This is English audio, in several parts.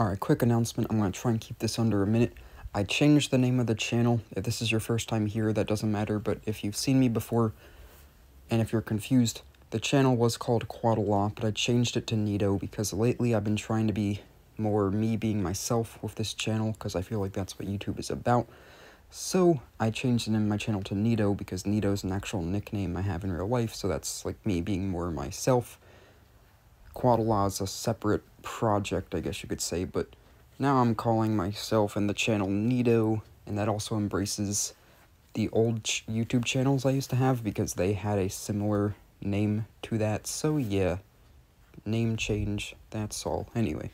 Alright, quick announcement. I'm going to try and keep this under a minute. I changed the name of the channel. If this is your first time here, that doesn't matter, but if you've seen me before, and if you're confused, the channel was called Quadala, but I changed it to Nido because lately I've been trying to be more me being myself with this channel, because I feel like that's what YouTube is about. So, I changed the name of my channel to Nido because Nido is an actual nickname I have in real life, so that's like me being more myself. Quadala is a separate project, I guess you could say, but now I'm calling myself and the channel Nido, and that also embraces the old YouTube channels I used to have because they had a similar name to that, so yeah, name change, that's all. Anyway,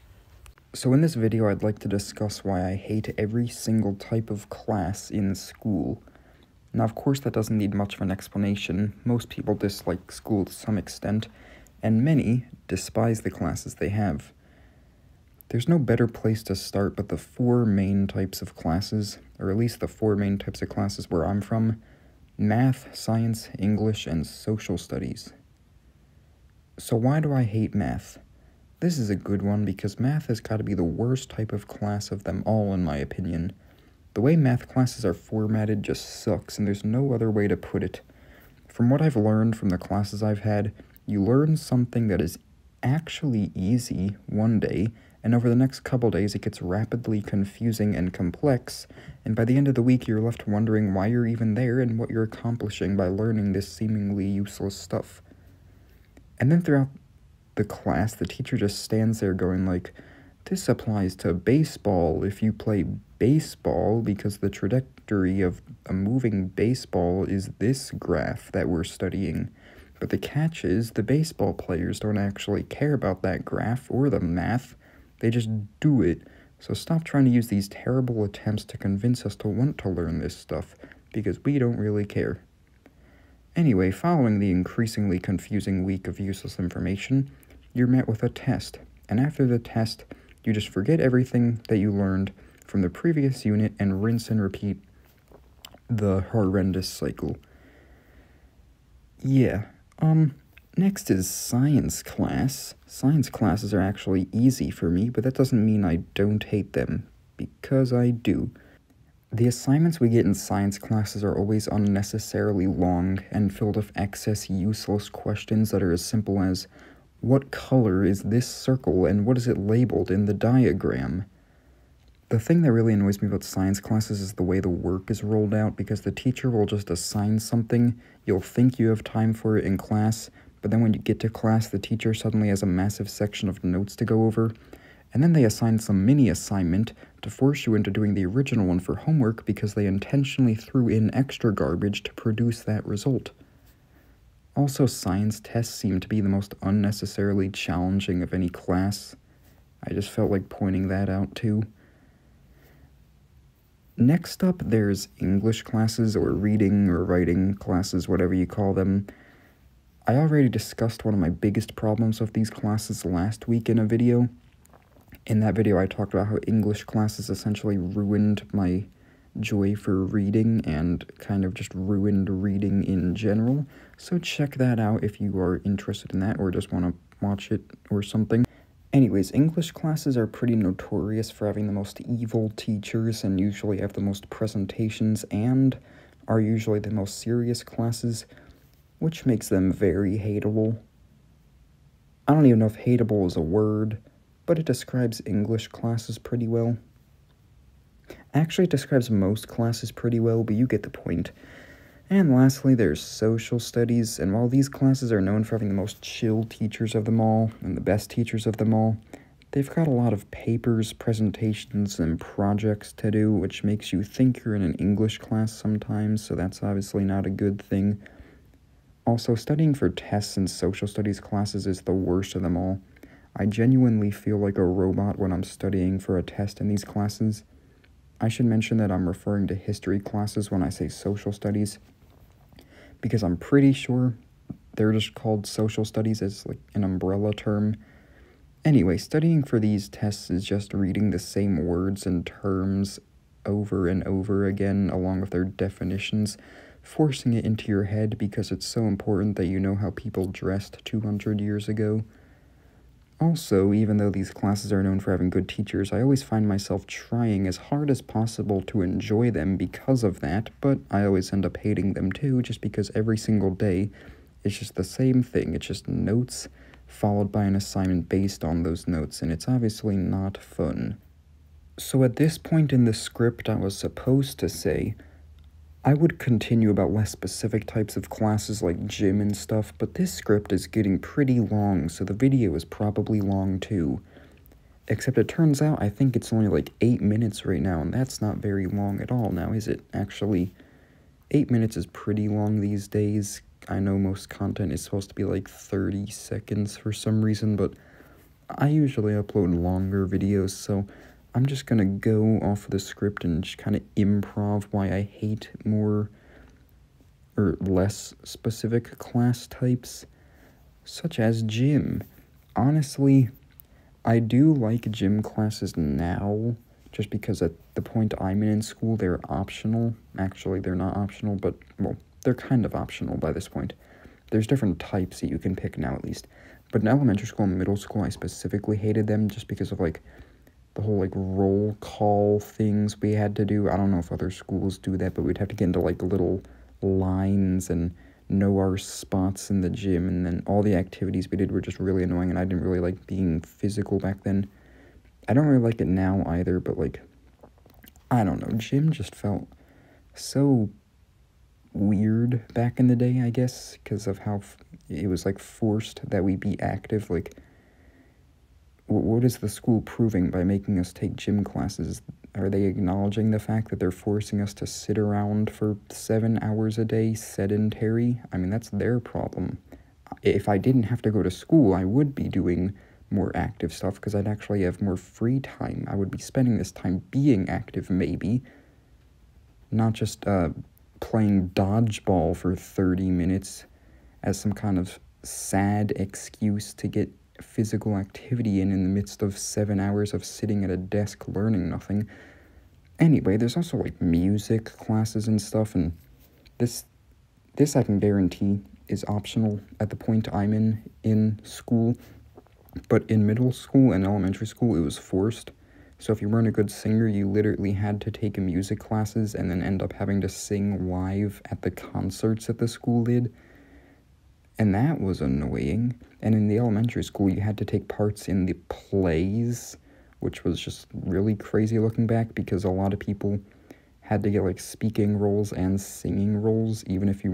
so in this video I'd like to discuss why I hate every single type of class in school. Now of course that doesn't need much of an explanation. Most people dislike school to some extent, and many despise the classes they have. There's no better place to start but the four main types of classes, or at least the four main types of classes where I'm from: math, science, English, and social studies. So why do I hate math? This is a good one because math has got to be the worst type of class of them all in my opinion. The way math classes are formatted just sucks, and there's no other way to put it. From what I've learned from the classes I've had, you learn something that is actually easy one day, and over the next couple days it gets rapidly confusing and complex, and by the end of the week you're left wondering why you're even there and what you're accomplishing by learning this seemingly useless stuff. And then throughout the class, the teacher just stands there going like, this applies to baseball if you play baseball because the trajectory of a moving baseball is this graph that we're studying. But the catch is, the baseball players don't actually care about that graph or the math, they just do it. So stop trying to use these terrible attempts to convince us to want to learn this stuff, because we don't really care. Anyway, following the increasingly confusing week of useless information, you're met with a test, and after the test, you just forget everything that you learned from the previous unit and rinse and repeat the horrendous cycle. Yeah. Next is science class. Science classes are actually easy for me, but that doesn't mean I don't hate them, because I do. The assignments we get in science classes are always unnecessarily long and filled with excess useless questions that are as simple as, what color is this circle and what is it labeled in the diagram? The thing that really annoys me about science classes is the way the work is rolled out, because the teacher will just assign something, you'll think you have time for it in class, but then when you get to class, the teacher suddenly has a massive section of notes to go over, and then they assign some mini assignment to force you into doing the original one for homework because they intentionally threw in extra garbage to produce that result. Also, science tests seem to be the most unnecessarily challenging of any class. I just felt like pointing that out too. Next up, there's English classes, or reading or writing classes, whatever you call them. I already discussed one of my biggest problems with these classes last week in a video. In that video, I talked about how English classes essentially ruined my joy for reading and kind of just ruined reading in general. So check that out if you are interested in that or just want to watch it or something. Anyways, English classes are pretty notorious for having the most evil teachers and usually have the most presentations and are usually the most serious classes, which makes them very hateable. I don't even know if hateable is a word, but it describes English classes pretty well. Actually, it describes most classes pretty well, but you get the point. And lastly, there's social studies, and while these classes are known for having the most chill teachers of them all, and the best teachers of them all, they've got a lot of papers, presentations, and projects to do, which makes you think you're in an English class sometimes, so that's obviously not a good thing. Also, studying for tests in social studies classes is the worst of them all. I genuinely feel like a robot when I'm studying for a test in these classes. I should mention that I'm referring to history classes when I say social studies, because I'm pretty sure they're just called social studies as like an umbrella term. Anyway, studying for these tests is just reading the same words and terms over and over again along with their definitions, forcing it into your head because it's so important that you know how people dressed 200 years ago. Also, even though these classes are known for having good teachers, I always find myself trying as hard as possible to enjoy them because of that, but I always end up hating them too, just because every single day is just the same thing. It's just notes followed by an assignment based on those notes, and it's obviously not fun. So at this point in the script, I was supposed to say I would continue about less specific types of classes like gym and stuff, but this script is getting pretty long, so the video is probably long too. Except it turns out I think it's only like 8 minutes right now, and that's not very long at all now, is it? Actually, 8 minutes is pretty long these days. I know most content is supposed to be like 30 seconds for some reason, but I usually upload longer videos, so I'm just gonna go off of the script and just kind of improv why I hate more or less specific class types, such as gym. Honestly, I do like gym classes now, just because at the point I'm in school, they're optional. Actually, they're not optional, but, well, they're kind of optional by this point. There's different types that you can pick now, at least. But in elementary school and middle school, I specifically hated them just because of, like, the whole, like, roll call things we had to do. I don't know if other schools do that, but we'd have to get into, like, little lines and know our spots in the gym, and then all the activities we did were just really annoying, and I didn't really like being physical back then. I don't really like it now either, but, like, I don't know, gym just felt so weird back in the day, I guess, because of how it was, like, forced that we be active. Like, what is the school proving by making us take gym classes? Are they acknowledging the fact that they're forcing us to sit around for 7 hours a day, sedentary? I mean, that's their problem. If I didn't have to go to school, I would be doing more active stuff, because I'd actually have more free time. I would be spending this time being active, maybe. Not just, playing dodgeball for 30 minutes as some kind of sad excuse to get physical activity in the midst of 7 hours of sitting at a desk learning nothing. Anyway, there's also, like, music classes and stuff, and this I can guarantee is optional at the point I'm in school, but in middle school and elementary school, it was forced. So if you weren't a good singer, you literally had to take music classes and then end up having to sing live at the concerts that the school did. And that was annoying. And in the elementary school, you had to take parts in the plays, which was just really crazy looking back, because a lot of people had to get, like, speaking roles and singing roles, even if you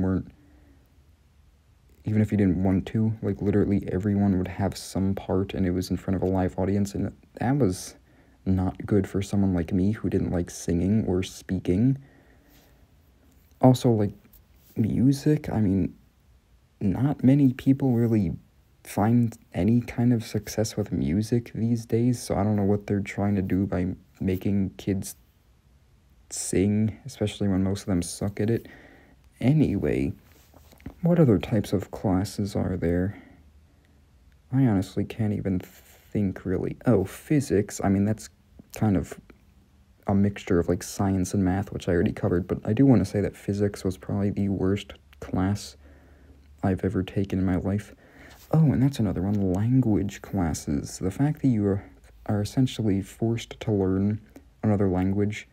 didn't want to. Like, literally everyone would have some part, and it was in front of a live audience, and that was not good for someone like me who didn't like singing or speaking. Also, like, music, I mean, not many people really find any kind of success with music these days, so I don't know what they're trying to do by making kids sing, especially when most of them suck at it. Anyway, what other types of classes are there? I honestly can't even think, really. Oh, physics. I mean, that's kind of a mixture of, like, science and math, which I already covered, but I do want to say that physics was probably the worst class I've ever taken in my life. Oh, and that's another one, language classes. The fact that you are essentially forced to learn another language.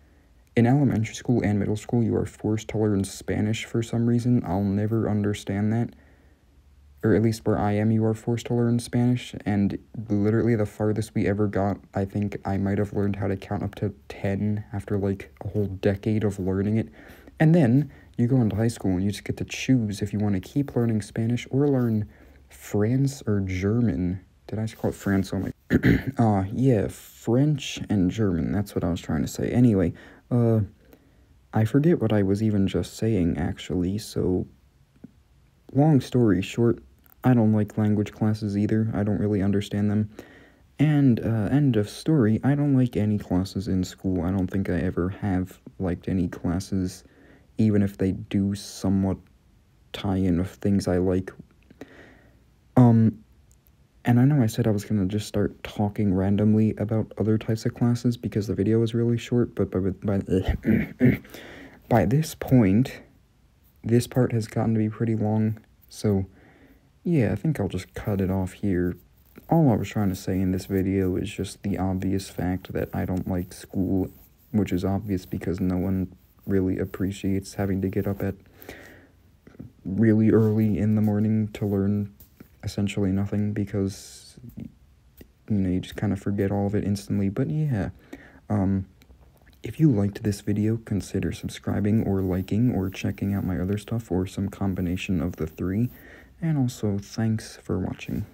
In elementary school and middle school, you are forced to learn Spanish for some reason. I'll never understand that. Or at least where I am, you are forced to learn Spanish, and literally the farthest we ever got, I think I might have learned how to count up to 10 after, like, a whole decade of learning it. And then you go into high school and you just get to choose if you want to keep learning Spanish or learn France or German. Did I just call it France? Oh my... yeah, French and German, that's what I was trying to say. Anyway, I forget what I was even just saying, actually, so... Long story short, I don't like language classes either. I don't really understand them. And, end of story, I don't like any classes in school. I don't think I ever have liked any classes, even if they do somewhat tie in with things I like. And I know I said I was gonna just start talking randomly about other types of classes because the video was really short, but by this point, this part has gotten to be pretty long, so yeah, I think I'll just cut it off here. all I was trying to say in this video is just the obvious fact that I don't like school, which is obvious because no one really appreciates having to get up at really early in the morning to learn essentially nothing, because, you just kind of forget all of it instantly. But yeah, if you liked this video, consider subscribing or liking or checking out my other stuff, or some combination of the three. And also, thanks for watching.